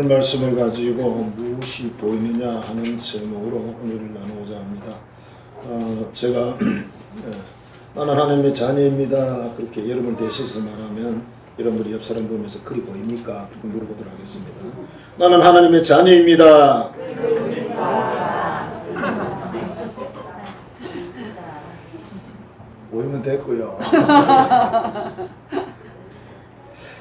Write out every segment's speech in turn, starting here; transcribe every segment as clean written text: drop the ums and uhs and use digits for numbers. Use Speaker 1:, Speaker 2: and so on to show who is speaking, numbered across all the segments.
Speaker 1: 오늘 말씀을 가지고 무엇이 보이느냐 하는 제목으로 오늘을 나누고자 합니다. 제가 나는 하나님의 자녀입니다. 그렇게 여러분 대신해서 말하면 여러분들이 옆 사람 보면서 그리 보입니까? 그렇게 물어보도록 하겠습니다. 나는 하나님의 자녀입니다. 보이면 됐고요.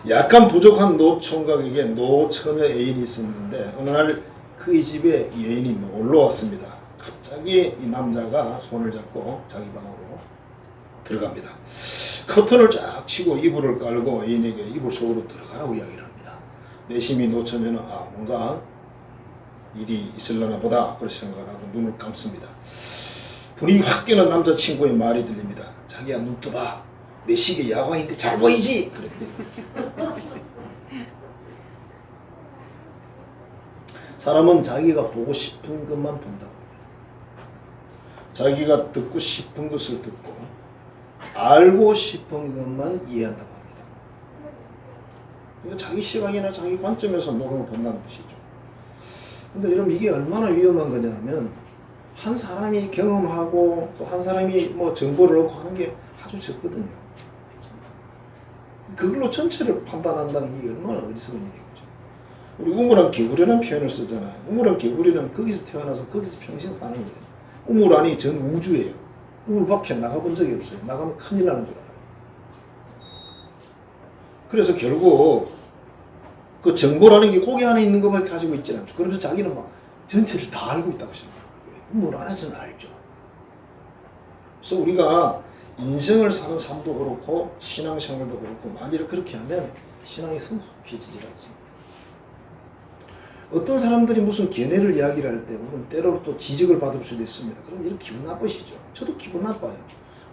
Speaker 1: 약간 부족한 노총각에게 노처녀 애인이 있었는데 어느 날 그 집에 여인이 놀러 왔습니다. 갑자기 이 남자가 손을 잡고 자기 방으로 들어갑니다. 커튼을 쫙 치고 이불을 깔고 여인에게 이불 속으로 들어가라고 이야기를 합니다. 내심이 노처녀는 뭔가 일이 있으려나 보다 그렇게 생각을 하고 눈을 감습니다. 분위기 확 깨는 남자친구의 말이 들립니다. 자기야 눈 떠봐. 내 시계 야광인데 잘 보이지? 그랬더니 사람은 자기가 보고 싶은 것만 본다고 합니다. 자기가 듣고 싶은 것을 듣고 알고 싶은 것만 이해한다고 합니다. 그러니까 자기 시각이나 자기 관점에서 모르는 걸 본다는 뜻이죠. 근데 여러분 이게 얼마나 위험한 거냐면 한 사람이 경험하고 또 한 사람이 뭐 정보를 얻고 하는 게 아주 적거든요. 그걸로 전체를 판단한다는 게 얼마나 어리석은 일이죠. 우리 우물안 개구리라는 표현을 쓰잖아요. 우물안 개구리는 거기서 태어나서 거기서 평생 사는 거예요. 우물 안이 전 우주예요. 우물 밖에 나가본 적이 없어요. 나가면 큰일 나는 줄 알아요. 그래서 결국 그 정보라는 게 고개 안에 있는 것밖에 가지고 있지 않죠. 그러면서 자기는 막 전체를 다 알고 있다고 생각해요. 우물 안에서는 알죠. 그래서 우리가 인생을 사는 삶도 그렇고 신앙생활도 그렇고 만일 그렇게 하면 신앙이 성숙해지지 않습니다. 어떤 사람들이 무슨 견해를 이야기를 할 때 우리는 때로는 또 지적을 받을 수도 있습니다. 그럼 이렇게 기분 나쁘시죠. 저도 기분 나빠요.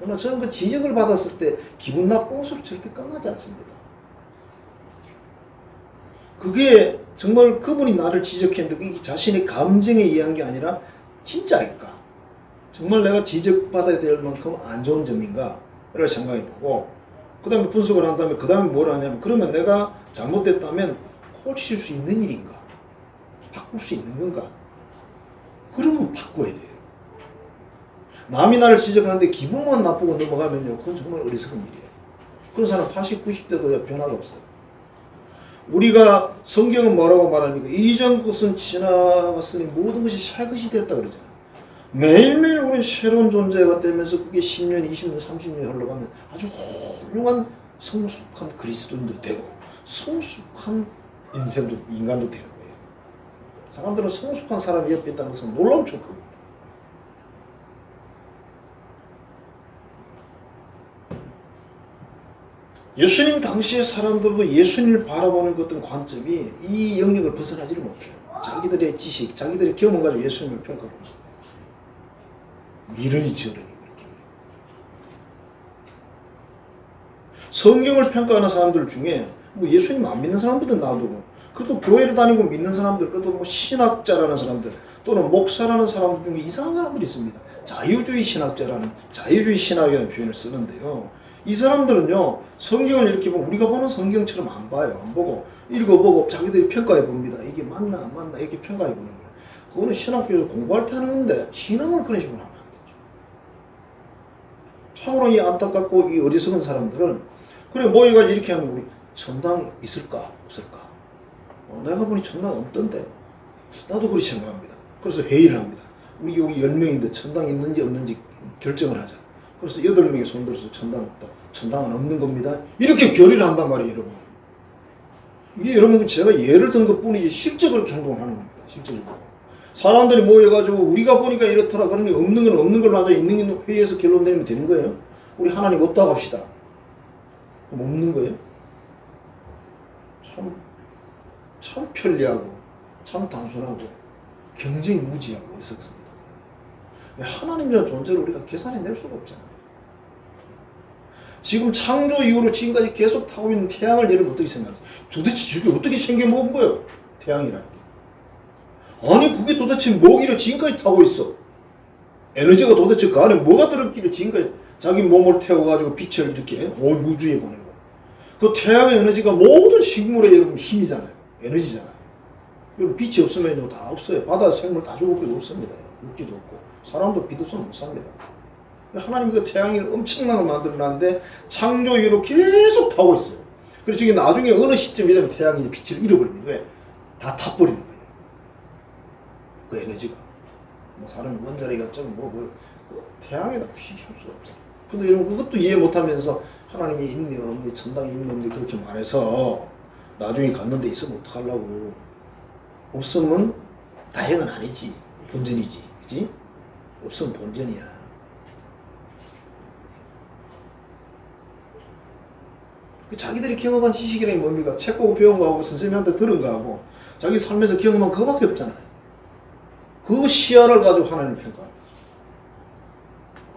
Speaker 1: 그러나 저는 그 지적을 받았을 때 기분 나쁜 것으로 절대 끝나지 않습니다. 그게 정말 그분이 나를 지적했는데 그게 자신의 감정에 의한 게 아니라 진짜일까? 정말 내가 지적받아야 될 만큼 안 좋은 점인가를 생각해보고 그 다음에 분석을 한 다음에 그 다음에 뭘 하냐면 그러면 내가 잘못됐다면 고칠 수 있는 일인가? 바꿀 수 있는 건가? 그러면 바꿔야 돼요. 남이 나를 지적하는데 기분만 나쁘고 넘어가면요 그건 정말 어리석은 일이에요. 그런 사람 80, 90대도 변화가 없어요. 우리가 성경은 뭐라고 말합니까? 이전 것은 지나갔으니 모든 것이 새 것이 됐다 그러잖아요. 매일매일 우리는 새로운 존재가 되면서 그게 10년, 20년, 30년이 흘러가면 아주 훌륭한 성숙한 그리스도인도 되고 성숙한 인간도 되는 거예요. 사람들은 성숙한 사람이 옆에 있다는 것은 놀라운 축복입니다. 예수님 당시의 사람들도 예수님을 바라보는 어떤 관점이 이 영역을 벗어나지를 못해요. 자기들의 지식, 자기들의 경험을 가지고 예수님을 평가하고 있습니다. 이러니 저러니 그렇게. 성경을 평가하는 사람들 중에 뭐 예수님 안 믿는 사람들은 놔두고 그래도 교회를 다니고 믿는 사람들 그래도 뭐 신학자라는 사람들 또는 목사라는 사람들 중에 이상한 사람들이 있습니다. 자유주의 신학자라는 자유주의 신학이라는 표현을 쓰는데요. 이 사람들은요 성경을 이렇게 보면 우리가 보는 성경처럼 안 봐요. 안 보고 읽어보고 자기들이 평가해 봅니다. 이게 맞나 안 맞나 이렇게 평가해 보는 거예요. 그거는 신학교에서 공부할 때 하는 건데 신앙을 그런 식으로 하면 안 되죠. 참으로 이 안타깝고 이 어리석은 사람들은 그래 모여가지고 이렇게 하면 우리 천당 있을까 없을까? 내가 보니 천당 없던데 나도 그렇게 생각합니다. 그래서 회의를 합니다. 우리 여기 10명인데 천당 있는지 없는지 결정을 하자. 그래서 8명이 손들어서 천당 없다. 천당은 없는 겁니다. 이렇게 결의를 한단 말이에요, 여러분. 이게 여러분 제가 예를 든 것 뿐이지 실제 그렇게 행동을 하는 겁니다. 실제적으로. 사람들이 모여가지고 우리가 보니까 이렇더라. 그러니 없는 건 없는 걸로 하자. 있는 게 회의에서 결론 내리면 되는 거예요. 우리 하나님 없다고 합시다. 그럼 없는 거예요. 참 편리하고 참 단순하고 경쟁이 무지하고 어리석습니다. 하나님이라는 존재를 우리가 계산해낼 수가 없잖아요. 지금 창조 이후로 지금까지 계속 타고 있는 태양을 여러분 어떻게 생각하세요? 도대체 저게 어떻게 생겨먹은 거예요? 태양이라는 게. 아니 그게 도대체 뭐길래 지금까지 타고 있어? 에너지가 도대체 그 안에 뭐가 들었길래 지금까지 자기 몸을 태워가지고 빛을 이렇게 온 우주에 보내고 그 태양의 에너지가 모든 식물의 여러분 힘이잖아요. 에너지잖아요. 여러분 빛이 없으면요 다 없어요. 바다 생물 다 죽어버리고 없습니다. 육지도 없고 사람도 빛 없으면 못 삽니다. 하나님이 그 태양을 엄청난 걸 만들어놨는데 창조 이후로 계속 타고 있어요. 그래서 지금 나중에 어느 시점이 되면 태양이 빛을 잃어버립니다. 왜? 다 타버리는 거예요. 그 에너지가. 뭐 사람 원자력이 좀 태양에다 필요 없어. 근데 여러분 그것도 이해 못하면서 하나님이 있니 없니 천당이 있니 없니 그렇게 말해서 나중에 갔는데 있으면 어떡하려고. 없으면 다행은 아니지. 본전이지. 그치? 없으면 본전이야. 그 자기들이 경험한 지식이란 게 뭡니까? 책 보고 배운 거하고 선생님한테 들은 거하고 자기 삶에서 경험한 그거밖에 없잖아요. 그 시야를 가지고 하나님을 평가합니다.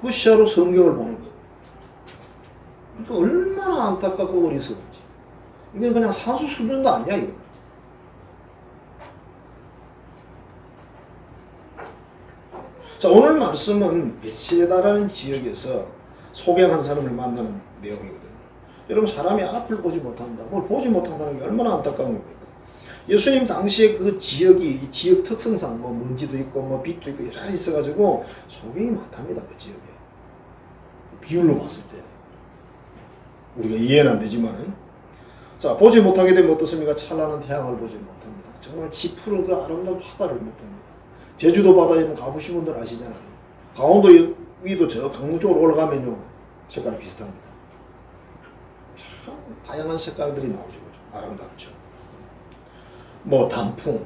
Speaker 1: 그 시야로 성경을 보는 거예요. 그러니까 얼마나 안타깝고 어리석은지. 이건 그냥 사수 수준도 아니야, 이거. 자, 오늘 말씀은 베세다라는 지역에서 소경한 사람을 만나는 내용이거든요. 여러분, 사람이 앞을 보지 못한다. 뭘 보지 못한다는 게 얼마나 안타까운 겁니까? 예수님 당시에 그 지역이, 지역 특성상 뭐 먼지도 있고, 뭐 빛도 있고, 여러 가지 있어가지고 소경이 많답니다, 그 지역에. 비율로 봤을 때. 우리가 이해는 안 되지만은. 자, 보지 못하게 되면 어떻습니까? 찬란한 태양을 보지 못합니다. 정말 짙은 그 아름다운 바다를 못 봅니다. 제주도 바다에는 가보신 분들 아시잖아요. 강원도 위도 저 강릉 쪽으로 올라가면요, 색깔이 비슷합니다. 참 다양한 색깔들이 나오죠. 아름답죠. 뭐 단풍,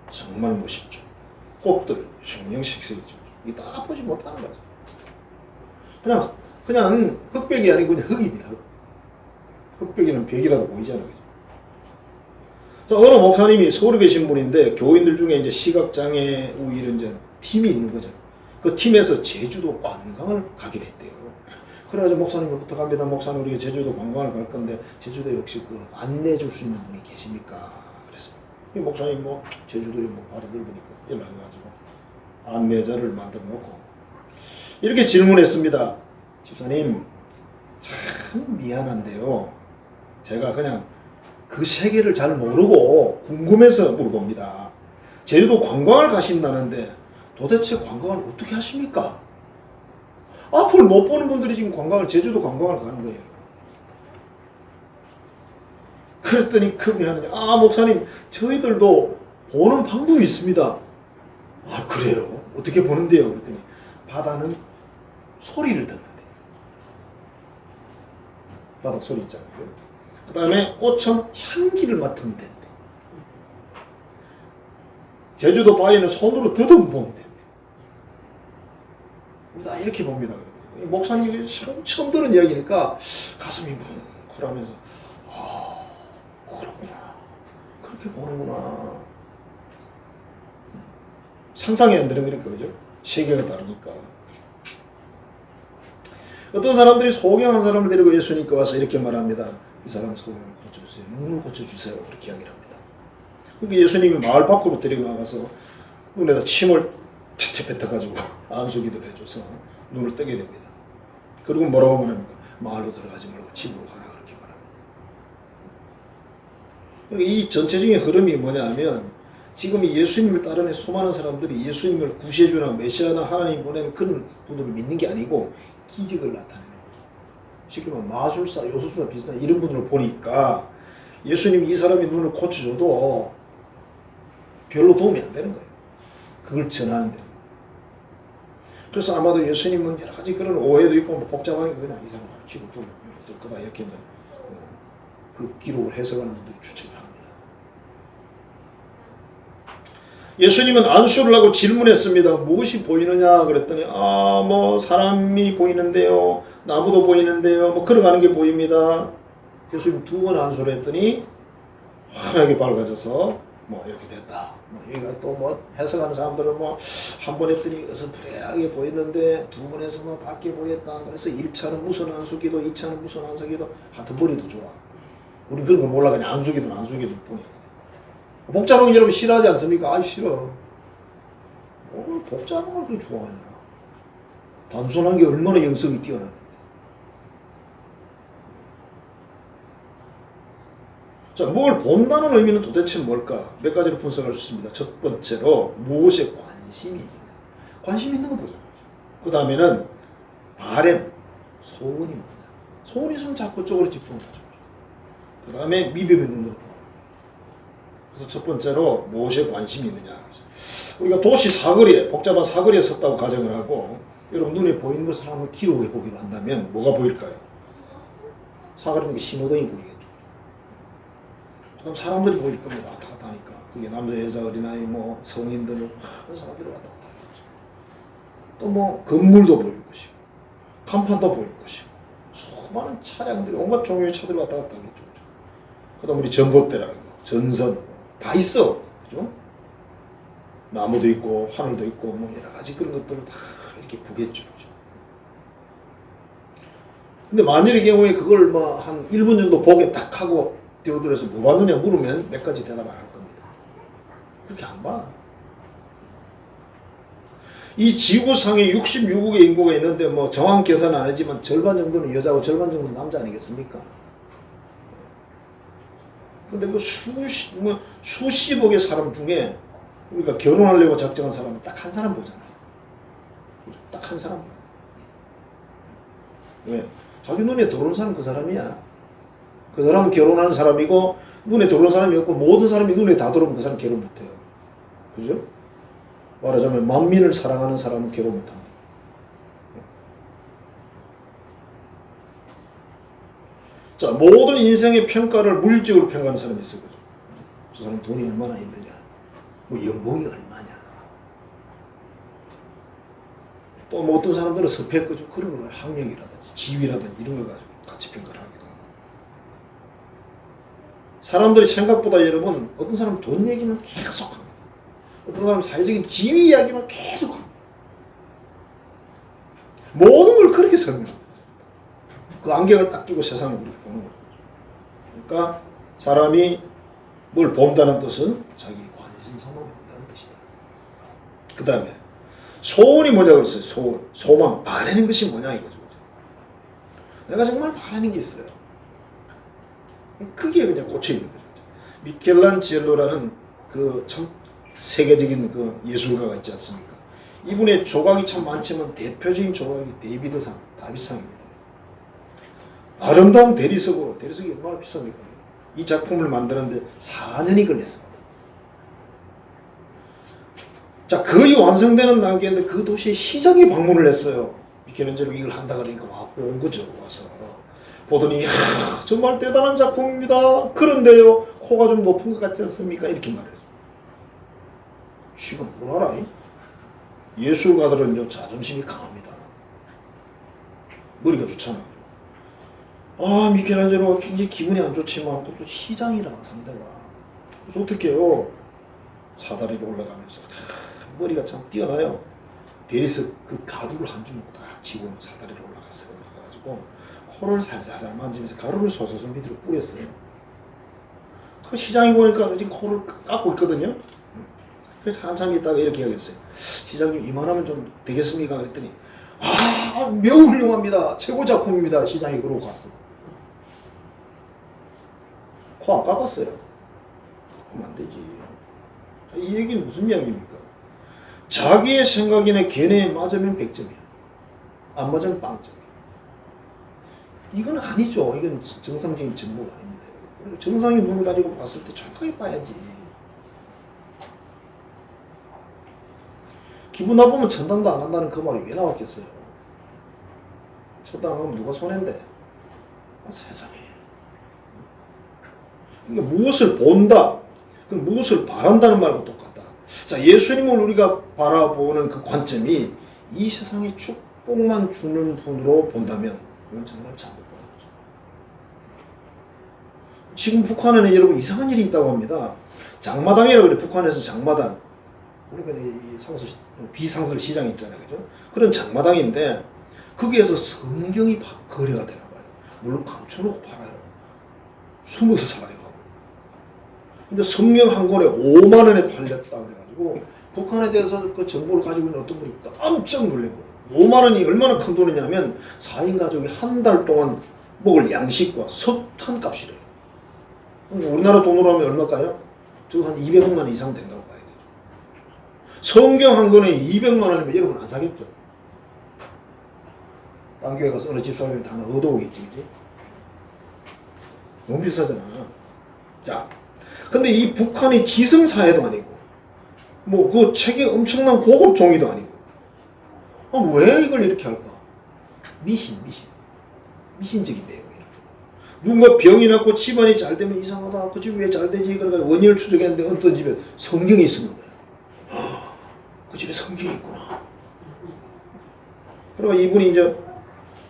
Speaker 1: 정말 멋있죠. 꽃들, 형형색색이죠. 이 다 보지 못하는 거죠. 그냥 흑백이 아니고 그냥 흑입니다. 흑백이는 백이라도 보이잖아요. 자, 어느 목사님이 서울에 계신 분인데 교인들 중에 이제 시각장애 우이런 이제 팀이 있는 거죠. 그 팀에서 제주도 관광을 가기로 했대요. 그래가지고 목사님을 부탁합니다. 목사님 우리가 제주도 관광을 갈 건데 제주도 역시 그 안내해 줄 수 있는 분이 계십니까? 그랬어요. 이 목사님 뭐 제주도에 뭐 발이 넓으니까 연락해가지고 안내자를 만들어 놓고 이렇게 질문했습니다. 집사님 참 미안한데요. 제가 그냥 그 세계를 잘 모르고 궁금해서 물어봅니다. 제주도 관광을 가신다는데 도대체 관광을 어떻게 하십니까? 앞을 못 보는 분들이 지금 제주도 관광을 가는 거예요. 그랬더니 그분이 목사님 저희들도 보는 방법이 있습니다. 아 그래요? 어떻게 보는데요? 그랬더니 바다는 소리를 듣는데 바다 소리 있잖아요. 그 다음에 꽃은 향기를 맡으면 된대. 제주도 바위는 손으로 더듬 보면 된대. 나 이렇게 봅니다. 목사님이 처음 들은 이야기니까 가슴이 뭉클하면서 그렇구나. 그렇게 보는구나. 상상이 안 되는 거니까 그죠? 세계가 다르니까. 어떤 사람들이 소경한 사람을 데리고 예수님께 와서 이렇게 말합니다. 이 사람 소경을 고쳐주세요. 눈을 고쳐주세요. 그렇게 이야기를 합니다. 그러니까 예수님이 마을 밖으로 데리고 나가서 눈에다 침을 탭탭 뱉어가지고 안수기도를 해줘서 눈을 뜨게 됩니다. 그리고 뭐라고 말합니까? 마을로 들어가지 말고 집으로 가라 그렇게 말합니다. 이 전체적인 흐름이 뭐냐면 지금 이 예수님을 따르는 수많은 사람들이 예수님을 구세주나 메시아나 하나님 보내는 그런 분들을 믿는 게 아니고 기적을 나타내는 거죠. 쉽게 말하면 마술사, 요술사 비슷한 이런 분들을 보니까 예수님이 이 사람의 눈을 고쳐줘도 별로 도움이 안 되는 거예요. 그걸 전하는 데. 그래서 아마도 예수님은 여러 가지 그런 오해도 있고 뭐 복잡하게 그냥 이 사람 가르치고 또 있을 거다 이렇게 그 기록을 해석하는 분들이 추측을 합니다. 예수님은 안수를 하고 질문했습니다. 무엇이 보이느냐 그랬더니 뭐 사람이 보이는데요. 나무도 보이는데요. 뭐 걸어가는 게 보입니다. 예수님 두 번 안수를 했더니 환하게 밝아져서 뭐 이렇게 됐다. 뭐 여기가 또 뭐 해석하는 사람들은 뭐 한 번 했더니 어스프레하게 보였는데 두 번 해서 뭐 밝게 보였다. 그래서 1차는 무슨 안수기도, 2차는 무슨 안수기도, 하여튼 머리도 좋아. 우리 그런 거 몰라. 그냥 안수기도 뿐이야. 복잡한 거 여러분 싫어하지 않습니까? 싫어. 복잡한 걸 그렇게 좋아하냐. 단순한 게 얼마나 영성이 뛰어난데. 자, 뭘 본다는 의미는 도대체 뭘까? 몇 가지로 분석할 수 있습니다. 첫 번째로 무엇에 관심이 있느냐. 관심 있는 거 보자. 그 다음에는 바램, 소원이 뭐냐. 소원이 있으면 자꾸 쪽으로 집중하죠. 그 다음에 믿음의 눈으로 보는. 그래서 첫 번째로 무엇에 관심이 있느냐. 우리가 도시 사거리에, 복잡한 사거리에 섰다고 가정을 하고 여러분 눈에 보이는 것을 한번 기록해 보기로 한다면 뭐가 보일까요? 사거리는 신호등이 보이겠죠. 그다음 사람들이 보일 겁니다. 왔다 갔다 하니까. 그게 남자, 여자, 어린아이, 뭐 성인들, 그런 사람들이 왔다 갔다 하겠죠. 또 뭐 건물도 보일 것이고 간판도 보일 것이고 수많은 차량들이 온갖 종류의 차들이 왔다 갔다 하겠죠. 그다음 우리 전봇대라는 거, 전선 다 있어. 그죠? 나무도 있고 하늘도 있고 뭐 여러 가지 그런 것들을 다 이렇게 보겠죠. 그죠? 근데 만일의 경우에 그걸 뭐 한 1분 정도 보게 딱 하고 뒤로 돌아서 뭐 봤느냐 물으면 몇 가지 대답 안 할 겁니다. 그렇게 안 봐. 이 지구상에 66억의 인구가 있는데 뭐 정확 계산 안 하지만 절반 정도는 여자고 절반 정도는 남자 아니겠습니까? 근데 그 수십억의 사람 중에 우리가 결혼하려고 작정한 사람은 딱 한 사람 보잖아요. 딱 한 사람 봐요. 왜? 자기 눈에 들어오는 사람 그 사람이야. 그 사람은 결혼하는 사람이고 눈에 들어오는 사람이 없고 모든 사람이 눈에 다 들어오면 그 사람 결혼 못해요. 그죠? 말하자면 만민을 사랑하는 사람은 결혼 못한다. 자, 모든 인생의 평가를 물질적으로 평가하는 사람이 있어. 그죠? 저 사람 돈이 얼마나 있느냐. 뭐 연봉이 얼마냐. 또 뭐 어떤 사람들은 스펙 그죠? 그런 걸 학력이라든지 지위라든지 이런 걸 가지고 같이 평가를 하기도 하고. 사람들이 생각보다 여러분 어떤 사람은 돈 얘기만 계속 합니다. 어떤 사람은 사회적인 지위 이야기만 계속 합니다. 모든 걸 그렇게 설명합니다. 그 안경을 딱 끼고 세상을 우리가 보는 거죠. 그러니까 사람이 뭘 본다는 뜻은 자기 관심사만 본다는 뜻이다. 그 다음에 소원이 뭐냐고 그랬어요. 소원, 소망, 바라는 것이 뭐냐 이거죠. 내가 정말 바라는 게 있어요. 그게 그냥 꽂혀 있는 거죠. 미켈란젤로라는 그 참 세계적인 그 예술가가 있지 않습니까? 이분의 조각이 참 많지만 대표적인 조각이 데이비드상, 다윗상입니다. 아름다운 대리석으로, 대리석이 얼마나 비쌉니까? 이 작품을 만드는데 4년이 걸렸습니다. 자, 거의 완성되는 단계인데 그 도시에 시장에 방문을 했어요. 미켈란젤로 이걸 한다 그러니까 온 거죠. 와서 보더니 정말 대단한 작품입니다. 그런데요 코가 좀 높은 것 같지 않습니까? 이렇게 말해요. 지금 뭘 알아? 예술가들은요 자존심이 강합니다. 머리가 좋잖아. 아 미켈란젤로가 굉장히 기분이 안 좋지만 또 시장이라 상대가. 그래서 어떻게 해요? 사다리로 올라가면서 머리가 참 뛰어나요. 대리석 그 가루를 한 주먹 딱 쥐고 사다리로 올라갔어요. 올라가가지고 코를 살살 만지면서 가루를 소소소 밑으로 뿌렸어요. 그 시장이 보니까 지금 코를 깎고 있거든요. 그래서 한참 있다가 이렇게 이야기했어요. 시장님 이만하면 좀 되겠습니까? 그랬더니 아 매우 훌륭합니다. 최고 작품입니다. 시장이 그러고 갔어. 코 안 깎았어요. 그러면 안 되지. 이 얘기는 무슨 이야기입니까? 자기의 생각이나 견해에 맞으면 100점이야. 안 맞으면 빵점. 이건 아니죠. 이건 정상적인 정보가 아닙니다. 정상의 눈을 가지고 봤을 때 정확하게 봐야지. 기분 나쁘면 천당도 안 간다는 그 말이 왜 나왔겠어요? 천당 가면 누가 손해인데? 세상에. 그러니까 무엇을 본다, 그럼 무엇을 바란다는 말과 똑같다. 자, 예수님을 우리가 바라보는 그 관점이 이 세상에 축복만 주는 분으로 본다면 이건 정말 잘못 보는 거죠. 지금 북한에는 여러분 이상한 일이 있다고 합니다. 장마당이라고 그래. 북한에서 장마당. 우리가 이 비상설 시장 있잖아요. 그죠? 그런 장마당인데 거기에서 성경이 거래가 되나 봐요. 물론 감춰놓고 팔아요. 숨어서 사가지고. 근데 성경 한 권에 5만 원에 팔렸다 그래가지고 북한에 대해서 그 정보를 가지고 있는 어떤 분이 깜짝 놀란 거예요. 5만 원이 얼마나 큰 돈이냐면 4인 가족이 한 달 동안 먹을 양식과 석탄 값이래요. 우리나라 돈으로 하면 얼마일까요? 저거 한 200만 원 이상 된다고 봐야 되죠. 성경 한 권에 200만 원이면 여러분 안 사겠죠? 딴 교회 가서 어느 집사람이 다 얻어오겠지, 그지? 너무 비싸잖아. 자, 근데 이 북한이 지성사회도 아니고, 뭐 그 책이 엄청난 고급 종이도 아니고, 왜 이걸 이렇게 할까? 미신적인 내용이에요. 누군가 병이 났고 집안이 잘 되면 이상하다. 그 집 왜 잘 되지? 그러니까 원인을 추적했는데 어떤 집에 성경이 있는 거예요. 그 집에 성경이 있구나. 그러니까 이분이 이제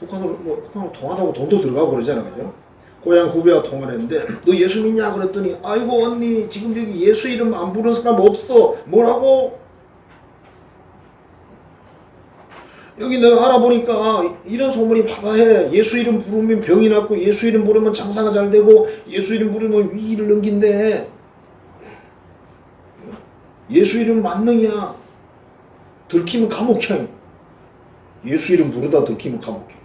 Speaker 1: 북한으로 통하다고 돈도 들어가고 그러잖아요. 그죠? 고향 후배와 통화를 했는데 너 예수 믿냐? 그랬더니 아이고 언니 지금 여기 예수 이름 안 부르는 사람 없어. 뭐라고? 여기 내가 알아보니까 이런 소문이 바다해. 예수 이름 부르면 병이 낫고 예수 이름 부르면 장사가 잘 되고 예수 이름 부르면 위기를 넘긴대. 예수 이름 맞느냐? 들키면 감옥형. 예수 이름 부르다 들키면 감옥형.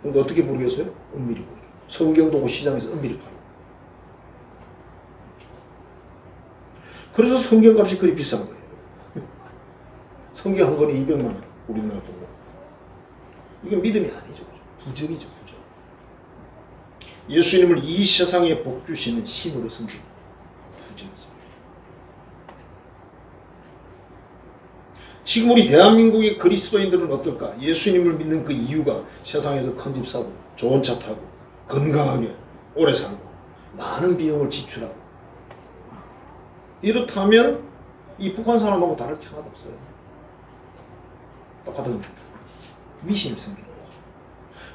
Speaker 1: 근데 어떻게 부르겠어요? 은밀히 부르죠. 성경도고 시장에서 은밀히 팔고. 그래서 성경값이 그리 비싼 거예요. 성경 한 권이 200만 원. 우리나라 돈으로. 이건 믿음이 아니죠. 부적이죠. 부적. 예수님을 이 세상에 복 주시는 신으로 섬기는 부적이죠. 지금 우리 대한민국의 그리스도인들은 어떨까? 예수님을 믿는 그 이유가 세상에서 큰 집 사고 좋은 차 타고 건강하게 오래 살고 많은 비용을 지출하고 이렇다면 이 북한 사람하고 다를 게 하나도 없어요. 똑같은 미신을 섬기는 거죠.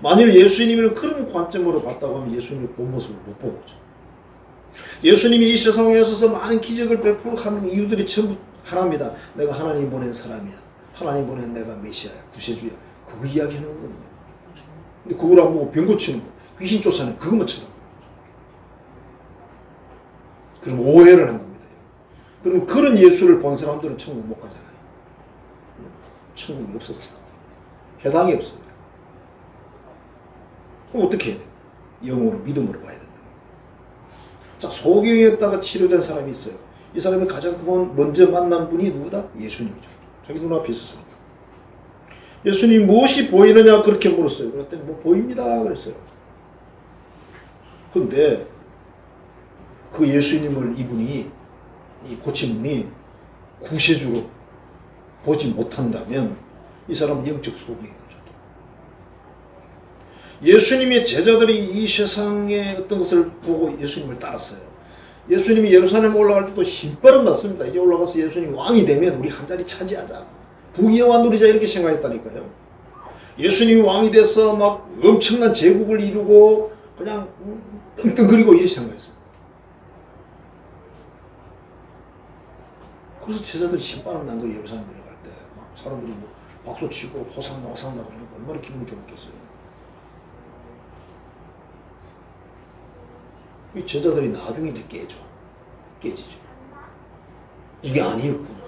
Speaker 1: 만일 예수님을 그런 관점으로 봤다고 하면 예수님의 본 모습을 못 보는 거죠. 예수님이 이 세상에 오셔서 많은 기적을 베풀어가는 이유들이 전부 하나입니다. 내가 하나님 보낸 사람이야. 하나님 보낸 내가 메시아야. 구세주야. 그거 이야기하는 거거든요. 근데 그걸 안 보고 병 고치는 거, 귀신 쫓아내는 그것만 쳐다보는 거죠. 그럼 오해를 한 겁니다. 그럼 그런 예수를 본 사람들은 천국 못 가잖아요. 천국이 없었어요. 해당이 없어요. 그럼 어떻게 해야 돼요? 영으로 믿음으로 봐야 된다. 자, 소경이었다가 치료된 사람이 있어요. 이 사람이 가장 먼저 만난 분이 누구다? 예수님이죠. 자기 눈앞에 있었습니다. 예수님 무엇이 보이느냐 그렇게 물었어요. 그랬더니 뭐 보입니다 그랬어요. 근데 그 예수님을 이분이 이 고친 분이 구세주로 보지 못한다면 이 사람은 영적 소경인 거죠. 예수님의 제자들이 이 세상의 어떤 것을 보고 예수님을 따랐어요. 예수님이 예루살렘 올라갈 때도 신바람 났습니다. 이제 올라가서 예수님이 왕이 되면 우리 한 자리 차지하자. 부귀영화 누리자 이렇게 생각했다니까요. 예수님이 왕이 돼서 막 엄청난 제국을 이루고 그냥 떵떵거리고 이렇게 생각했어요. 그래서 제자들이 신바람 난 거예요. 예루살렘 내려갈 때. 막 사람들이 뭐 박수 치고 호산나 호산나 그러니까 얼마나 기분이 좋겠어요. 이 제자들이 나중에 이제 깨지죠. 이게 아니었구나.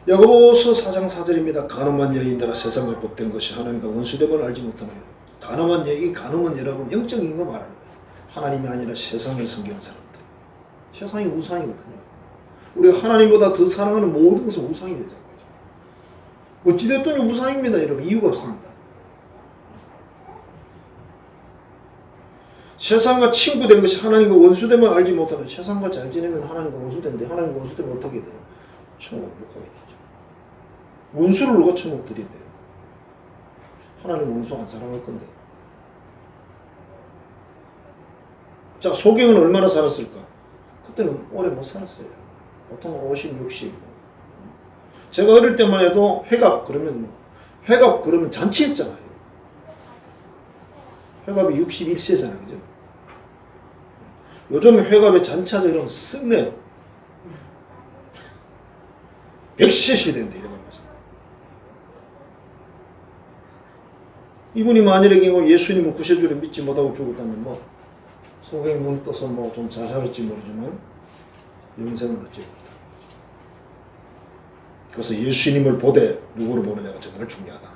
Speaker 1: 야고보서 4장 4절입니다. 가늠한 여인들아 세상을 못된 것이 하나님과 원수됨을 알지 못하는 가늠한 여인, 가늠은 여러분 영적인 거 말하는 거예요. 하나님이 아니라 세상을 섬기는 사람들. 세상이 우상이거든요. 우리가 하나님보다 더 사랑하는 모든 것은 우상이 되잖아요. 어찌됐든 우상입니다. 여러분 이유가 없습니다. 세상과 친구된 것이 하나님과 원수됨을 알지 못하는 세상과 잘 지내면 하나님과 원수된데 하나님과 원수되면 어떻게 돼요? 천국 못 가게 되죠. 원수를 누가 천국 드린대요? 하나님 원수 안 사랑할 건데. 자, 소경은 얼마나 살았을까? 그때는 오래 못 살았어요. 보통 50, 60. 제가 어릴 때만 해도 회갑 그러면 잔치했잖아요. 회갑이 61세잖아요. 그죠? 요즘 회갑에 잔치하자 이러면 쓱내요. 100세 시대인데 이러면서. 이분이 만일에 예수님을 구세주를 믿지 못하고 죽었다면 뭐 소경이 눈 떠서 뭐 좀 잘 살았지 모르지만 영생은 어찌 못하는 거죠. 그래서 예수님을 보되 누구를 보느냐가 정말 중요하다.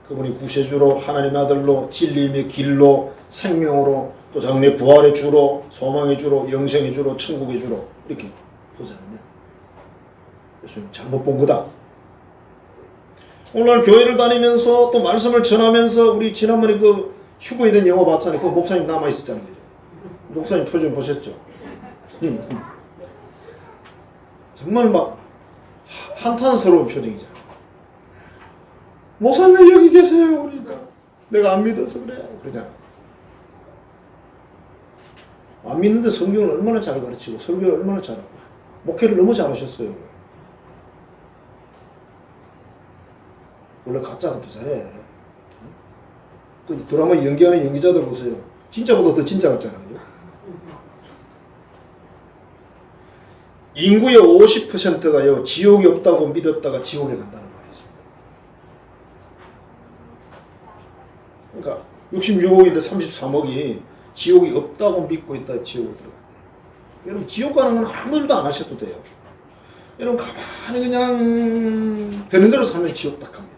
Speaker 1: 그분이 구세주로 하나님의 아들로 진리의 길로 생명으로 또 장래 부활의 주로, 소망의 주로, 영생의 주로, 천국의 주로 이렇게 보잖아요. 예수님 잘못 본 거다. 오늘 교회를 다니면서 또 말씀을 전하면서 우리 지난번에 그 휴거에 영화 봤잖아요. 그 목사님 남아 있었잖아요. 목사님 표정 보셨죠? 정말 막 한탄스러운 표정이잖아요. 목사님 왜 여기 계세요? 그러니까 내가 안 믿어서 그래. 그러잖아. 안 믿는데 성경을 얼마나 잘 가르치고 설교를 얼마나 잘하고 목회를 너무 잘하셨어요. 원래 가짜가 더 잘해. 그 드라마 연기하는 연기자들 보세요. 진짜보다 더 진짜 같잖아요. 인구의 50%가요 지옥이 없다고 믿었다가 지옥에 간다는 말이 있습니다. 그러니까 66억인데 33억이 지옥이 없다고 믿고 있다 지옥을 들어간다. 여러분 지옥 가는 건 아무 일도 안 하셔도 돼요. 여러분 가만히 그냥 되는 대로 살면 지옥 딱 갑니다.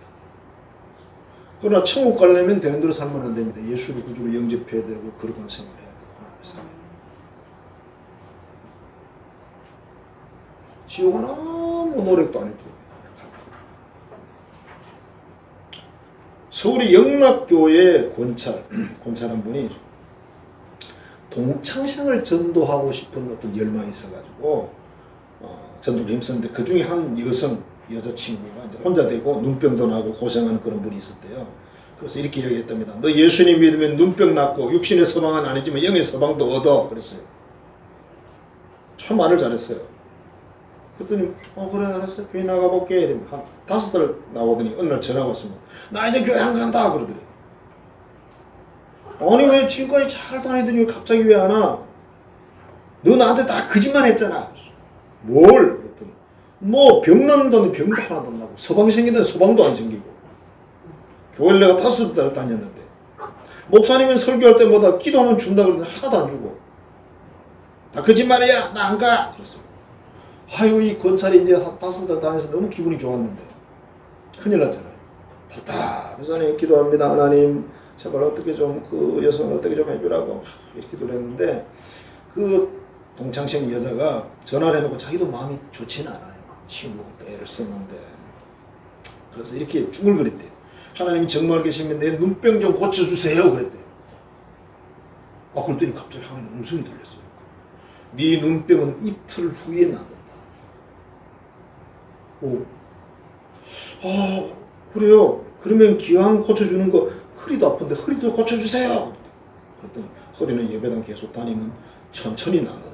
Speaker 1: 그러나 천국 가려면 되는 대로 살면 안 됩니다. 예수를 구주로 영접해야 되고 거룩한 생활을 해야 되고 지옥은 아무 노력도 안 해도 됩니다. 서울의 영락교회 권찰 한 분이 동창생을 전도하고 싶은 어떤 열망이 있어가지고 전도를 힘썼는데 그 중에 한 여자친구가 이제 혼자 되고 눈병도 나고 고생하는 그런 분이 있었대요. 그래서 이렇게 이야기했답니다. 너 예수님 믿으면 눈병 낫고 육신의 서방은 아니지만 영의 서방도 얻어. 그랬어요. 참 말을 잘했어요. 그랬더니 그래 알았어 교회 나가볼게. 이러면 한 5달 나오더니 어느 날 전화가 왔습니다. 나 이제 교회 안 간다 그러더래. 아니 왜 지금까지 잘 다니더니 왜 갑자기 왜 안 와? 너 나한테 다 거짓말 했잖아. 뭘? 그랬더니 뭐 병 난다는 병도 하나도 안 나고 서방 생긴다는 서방도 안 생기고 교회를 내가 5달 다녔는데 목사님은 설교할 때마다 기도하면 준다 그러는데 하나도 안 주고 다 거짓말이야 나 안 가. 그랬어요. 아유 이 권찰이 이제 5달 다녀서 너무 기분이 좋았는데 큰일 났잖아요. 답답해서 기도합니다. 하나님 제발 어떻게 좀 그 여성을 어떻게 좀 해주라고 이렇게 기도를 했는데 그 동창생 여자가 전화를 해놓고 자기도 마음이 좋지는 않아요. 친구가 또 애를 썼는데 그래서 이렇게 중얼거렸대요. 하나님이 정말 계시면 내 눈병 좀 고쳐주세요 그랬대요. 그랬더니 갑자기 하나님 음성이 들렸어요. 네 눈병은 이틀 후에 낫는다. 그래요. 그러면 기왕 고쳐주는 거 허리도 아픈데 허리도 고쳐주세요. 그랬더니 허리는 예배당 계속 다니면 천천히 낫는다.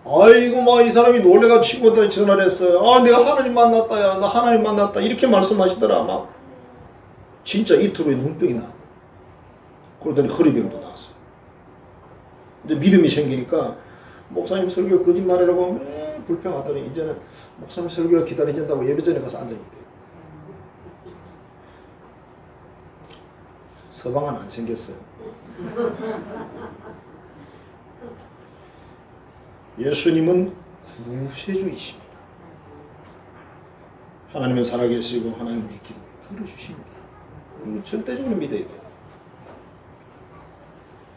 Speaker 1: 아이고 막 이 사람이 놀래가 친구한테 전화를 했어요. 내가 하나님 만났다 야. 나 하나님 만났다. 이렇게 말씀하시더라. 막 진짜 이틀 후에 눈병이 나. 그러더니 허리병도 나왔어요. 이제 믿음이 생기니까 목사님 설교 거짓말이라고 하면 불평하더니 이제는 목사님 설교가 기다려진다고 예배전에 가서 앉아있대요. 서방은 안 생겼어요. 예수님은 구세주이십니다. 하나님은 살아계시고 하나님은 기도 들어주십니다. 이거 절대적으로 믿어야 돼요.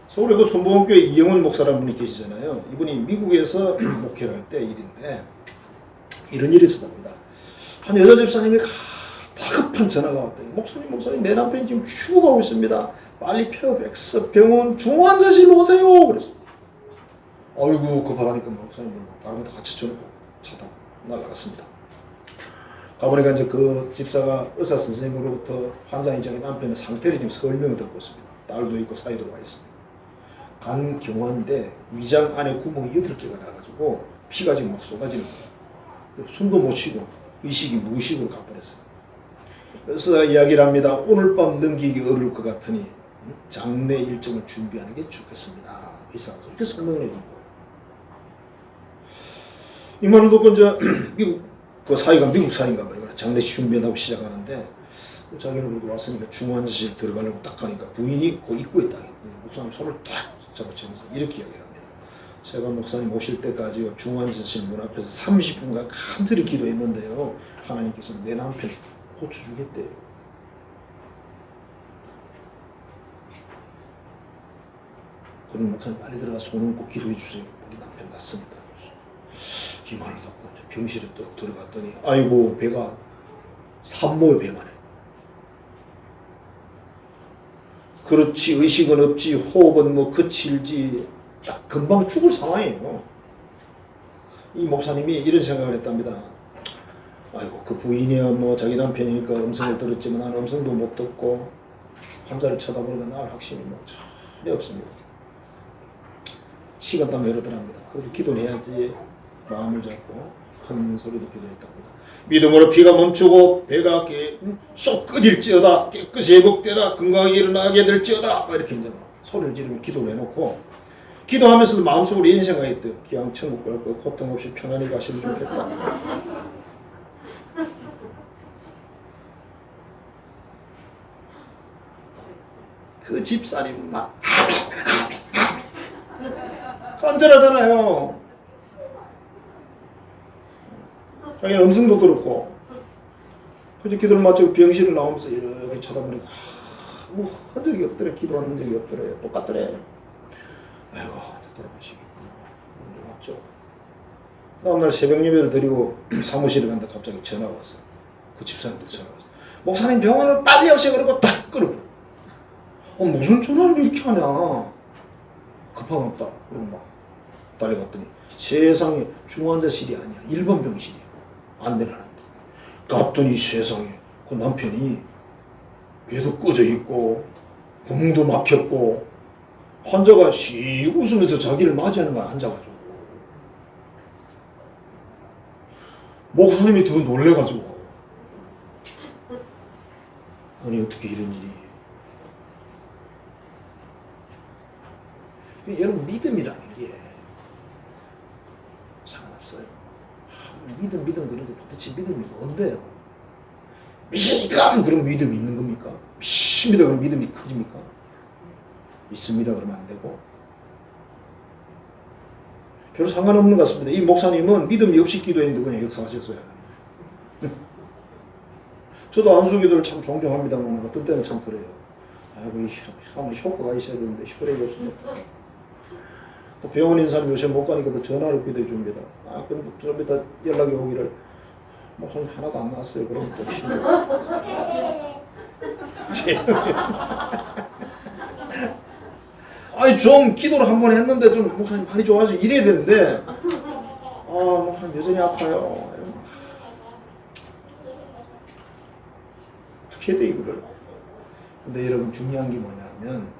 Speaker 1: 서울에 그 손보원교회 이영원 목사라는 분이 계시잖아요. 이분이 미국에서 목회를 할 때 일인데 이런 일이 있었답니다. 한 여자 집사님이 다급한 전화가 왔대요. 목사님 내 남편이 지금 죽어가고 있습니다. 빨리 폐업엑스 병원 중환자실로 오세요. 그래서 아이고 급하다니까 목사님 다른 거 다 같이 쳐놓고 차 타고 날아갔습니다. 가보니까 이제 그 집사가 의사 선생님으로부터 환자인 자기 남편의 상태를 지금 설명을 듣고 있습니다. 딸도 있고 사이도 와 있습니다. 간 경화인데 위장 안에 구멍이 8개가 나가지고 피가 지금 막 쏟아지는 거예요. 숨도 못 쉬고 의식이 무의식으로 가버렸어요. 그래서 이야기를 합니다. 오늘 밤 넘기기 어려울 것 같으니 장례 일정을 준비하는 게 좋겠습니다. 의사가 그렇게 설명을 해준 거예요. 이 말을 듣고 이제 미국 그 사이가 미국 사이인가 봐요. 장례식 준비한다고 시작하는데 자기는 그래도 왔으니까 중환자실 들어가려고 딱 가니까 부인이 그 입구에 딱 목사님 손을 딱 잡아치면서 이렇게 이야기합니다. 제가 목사님 오실 때까지 중환자실 문 앞에서 30분간 간절히 기도했는데요. 하나님께서 내 남편 고쳐주겠대요. 그럼 목사님 빨리 들어가서 손 얹고 기도해 주세요. 우리 남편 났습니다. 이 말을 듣고 이제 병실에 또 들어갔더니 아이고 배가 산모의 배만 해. 그렇지 의식은 없지 호흡은 뭐 그칠지 딱 금방 죽을 상황이에요. 이 목사님이 이런 생각을 했답니다. 아이고 그 부인이야 뭐 자기 남편이니까 음성을 들었지만 난 음성도 못 듣고 환자를 쳐다보니까 날 확신이 뭐 전혀 없습니다. 식은땀 흐르더랍니다. 그래도 기도를 해야지 마음을 잡고 큰 소리로 기도했답니다. 믿음으로 피가 멈추고 배가 쏙 끄질지어다 깨끗이 회복되라 건강하게 일어나게 될지어다 이렇게 이제 소리를 지르며 기도를 해놓고 기도하면서도 마음속으로 이런 생각했대요. 기왕 천국 갈 거 고통 없이 편안히 가시면 좋겠다. 그 집사님 막 간절하잖아요. 자기는 음성도 들었고 그저 기도를 마치고 병실을 나오면서 이렇게 쳐다보니까 뭐 흔적이 없더래. 기도하는 흔적이 없더래. 똑같더래. 아이고 돌아가시겠구나. 맞죠. 다음날 새벽 예배를 드리고 사무실에 갔는데 갑자기 전화가 왔어. 그 집사님한테 전화가 왔어. 목사님 병원을 빨리 오세요. 그러고 딱 끊어버려. 무슨 전화를 이렇게 하냐. 급함 없다. 그러고 막 달려갔더니 세상에 중환자실이 아니야. 일반 병실이야. 안내를 하는데. 갔더니 세상에 그 남편이 배도 꺼져 있고 구멍도 막혔고 환자가 씩 웃으면서 자기를 맞이하는 거야. 앉아가지고. 목사님이 더 놀래가지고 아니 어떻게 이런 일이. 여러분 믿음이라는 게 상관없어요. 믿음 그런데 도대체 믿음이 뭔데요? 믿으니까 그럼 믿음이 있는 겁니까? 믿습니다 그럼 믿음이 커집니까? 믿습니다 그러면 안 되고 별로 상관없는 것 같습니다. 이 목사님은 믿음이 없이 기도했는데 그냥 역사하셨어요. 저도 안수기도를 참 존경합니다만 어떤 때는 참 그래요. 아이고 아마 효과가 있어야 되는데 효력이 없습니다. 또 병원 인사는 요새 못 가니까 또 전화를 기도해 줍니다. 그럼 좀 이따 연락이 오기를 목사님 하나도 안 나왔어요. 그러면 또 힘들어. 아니 좀 기도를 한 번 했는데 좀 목사님 많이 좋아지고 이래야 되는데 목사님 여전히 아파요. 어떻게 해야 돼 이거를. 근데 여러분 중요한 게 뭐냐면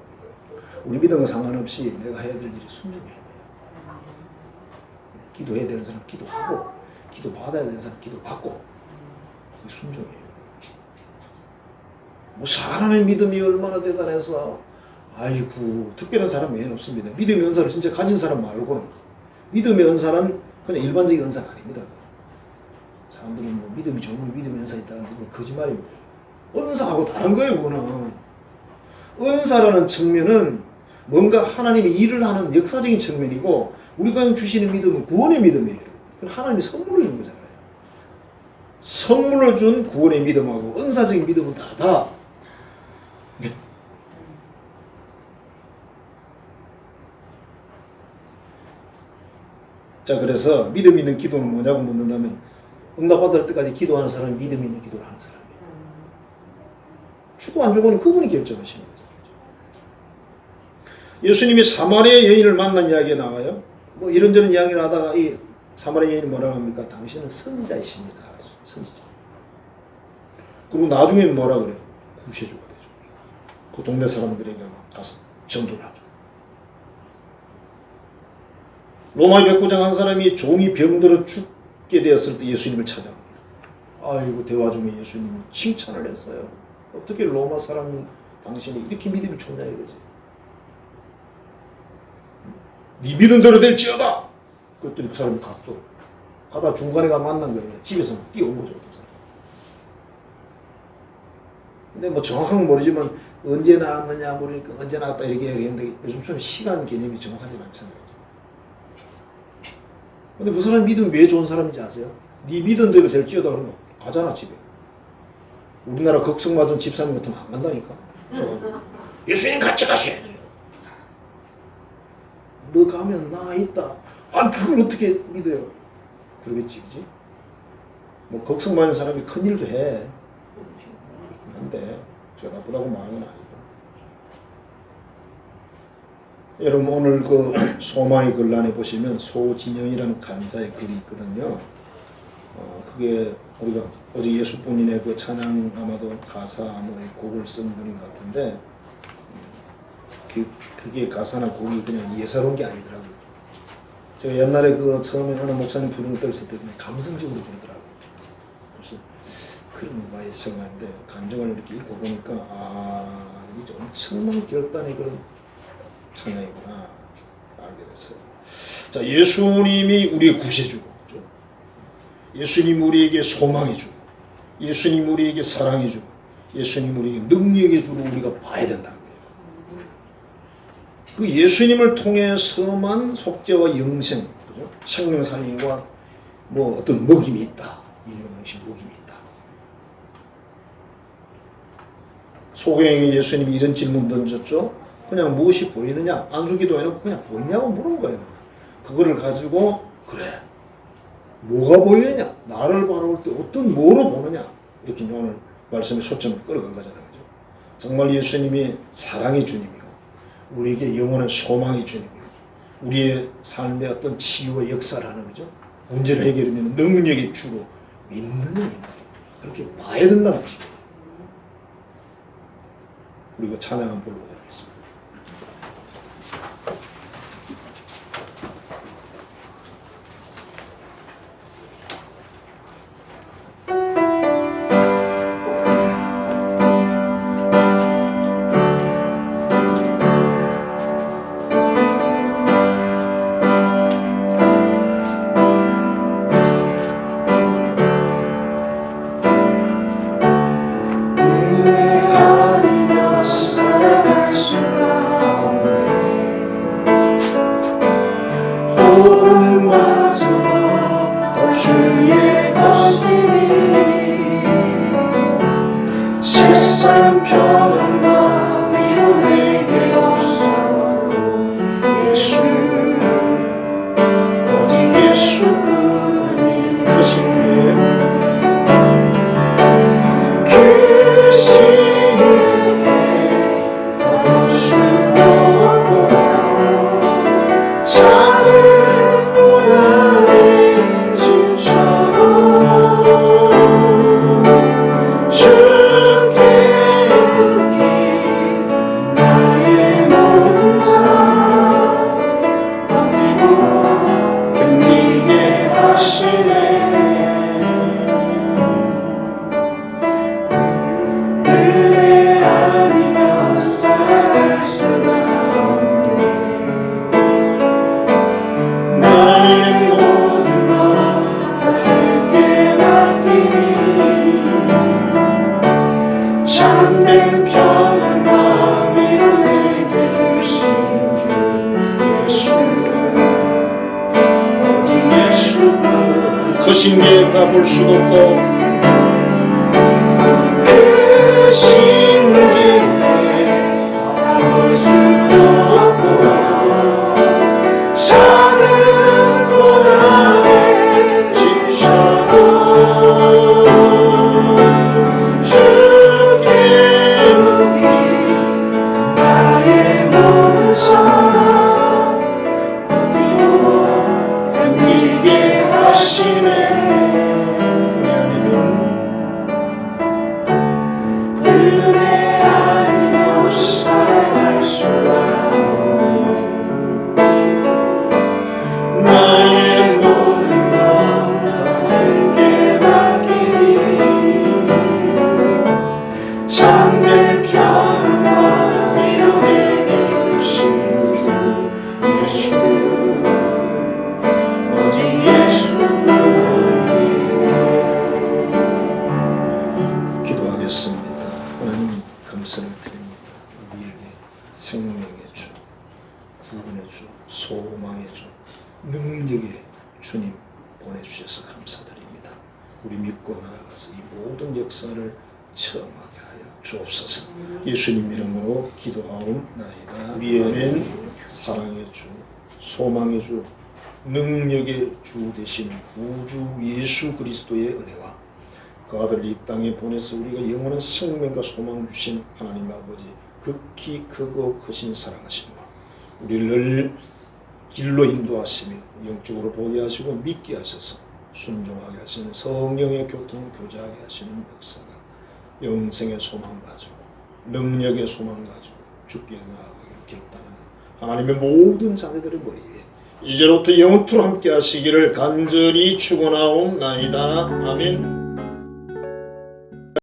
Speaker 1: 우리 믿음과 상관없이 내가 해야 될 일이 순종해야 돼요. 기도해야 되는 사람 기도하고 기도 받아야 되는 사람 기도 받고 그게 순종이에요. 뭐 사람의 믿음이 얼마나 대단해서 아이고 특별한 사람 외에는 없습니다. 믿음의 은사를 진짜 가진 사람 말고는 믿음의 은사는 그냥 일반적인 은사가 아닙니다. 사람들은 뭐 믿음이 좋으면 믿음의 은사 있다는 건 거짓말입니다. 은사하고 다른 거예요. 그거는 은사라는 측면은 뭔가 하나님이 일을 하는 역사적인 측면이고 우리가 주시는 믿음은 구원의 믿음이에요. 하나님이 선물로 준 거잖아요. 선물로 준 구원의 믿음하고 은사적인 믿음은 다르다. 자 그래서 믿음 있는 기도는 뭐냐고 묻는다면 응답받을 때까지 기도하는 사람이 믿음 있는 기도를 하는 사람이에요. 죽고 안 죽고는 그분이 결정하시는 거죠. 예수님이 사마리아 여인을 만난 이야기가 나와요. 뭐 이런저런 이야기를 하다가 이 사마리아 여인이 뭐라고 합니까? 당신은 선지자이십니다. 선지자. 그리고 나중에 뭐라 그래요? 구세주가 되죠. 그 동네 사람들에게 가서 전도를 하죠. 로마의 백부장 한 사람이 종이 병들어 죽게 되었을 때 예수님을 찾아옵니다. 아이고 대화 중에 예수님이 칭찬을 했어요. 어떻게 로마 사람 당신이 이렇게 믿음이 좋냐 이거지. 네 믿은 대로 될지어다. 그랬더니 그 사람이 갔어. 가다 중간에 가 만난 거예요. 집에서 뛰어온 거죠. 그 사람. 근데 뭐 정확한 건 모르지만 언제 나왔느냐 모르니까 언제 나왔다 이렇게 얘기했는데 요즘 좀 시간 개념이 정확하지 않잖아요. 근데 그 사람 믿음이 왜 좋은 사람인지 아세요? 네 믿은 대로 될지어다 그러면 가잖아 집에. 우리나라 극성 맞은 집사님 같으면 안 간다니까. 예수님 같이 가셔야 돼요. 너 가면 나 있다. 아, 그걸 어떻게 믿어요? 그러겠지, 그지? 뭐 걱정 많은 사람이 큰 일도 해. 한데 제가 나쁘다고 말하는 건 아니고. 여러분 오늘 그 소망의 글란에 보시면 소진영이라는 간사의 글이 있거든요. 그게 우리가 어제 예수뿐인의 그 찬양 아마도 가사 뭐 곡을 쓴 분인 것 같은데 그게 가사나 곡이 그냥 예사로운 게 아니더라고요. 제가 옛날에 그 처음에 어느 목사님 부르는 걸 썼을 때 그냥 감성적으로 부르더라고요. 그래서 그런 거에 생각하는데 감정을 이렇게 읽고 보니까 아 이게 엄청난 결단의 그런 찬양이구나 알게 됐어요. 자, 예수님이 우리의 구세주고, 그렇죠? 예수님 우리에게 소망해 주고, 예수님 우리에게 사랑해 주고, 예수님 우리에게 능력해 주고 우리가 봐야 된다는 거예요. 그 예수님을 통해서만 속죄와 영생, 그렇죠? 생명 살림과 뭐 어떤 먹임이 있다. 이런 방식 먹임이 있다. 소경에게 예수님이 이런 질문 던졌죠. 그냥 무엇이 보이느냐? 안수기도 해놓고 그냥 보이냐고 물은 거예요. 그거를 가지고 그래 뭐가 보이느냐? 나를 바라볼 때 어떤 뭐로 보느냐? 이렇게 오늘 말씀의 초점을 끌어간 거잖아요. 그죠? 정말 예수님이 사랑의 주님이고 우리에게 영원한 소망의 주님이고 우리의 삶의 어떤 치유와 역사를 하는 거죠. 문제를 해결하면 능력의 주로 믿는 그렇게 봐야 된다는 것입니다. 그리고 찬양 한번 불러보겠습니다. 크신 게 다 볼 수도 없고 크신 게 다 볼 수도 없고 산은 고난에 지쳐도 주께 우리 나의 모든 삶 어디로 견디게 하시네. 소망의 주, 능력의 주님 보내주셔서 감사드립니다. 우리 믿고 나아가서 이 모든 역사를 체험하게 하여 주옵소서. 예수님 이름으로 기도하옵나이다. 우리의 사랑의 주 소망의 주, 능력의 주 되신 구주 예수 그리스도의 은혜와 그 아들을 이 땅에 보내서 우리가 영원한 생명과 소망 주신 하나님 아버지 극히 크고 크신 사랑하심과 우리를 길로 인도하시며 영적으로 보게 하시고 믿게 하셔서 순종하게 하시는 성령의 교통 교제하게 하시는 역사가 영생의 소망 가지고 능력의 소망 가지고 죽게 나아가기를 결단하는 하나님의 모든 자녀들의 머리 위에 이제로부터 영원토록 함께 하시기를 간절히 축원하옵나이다. 아멘.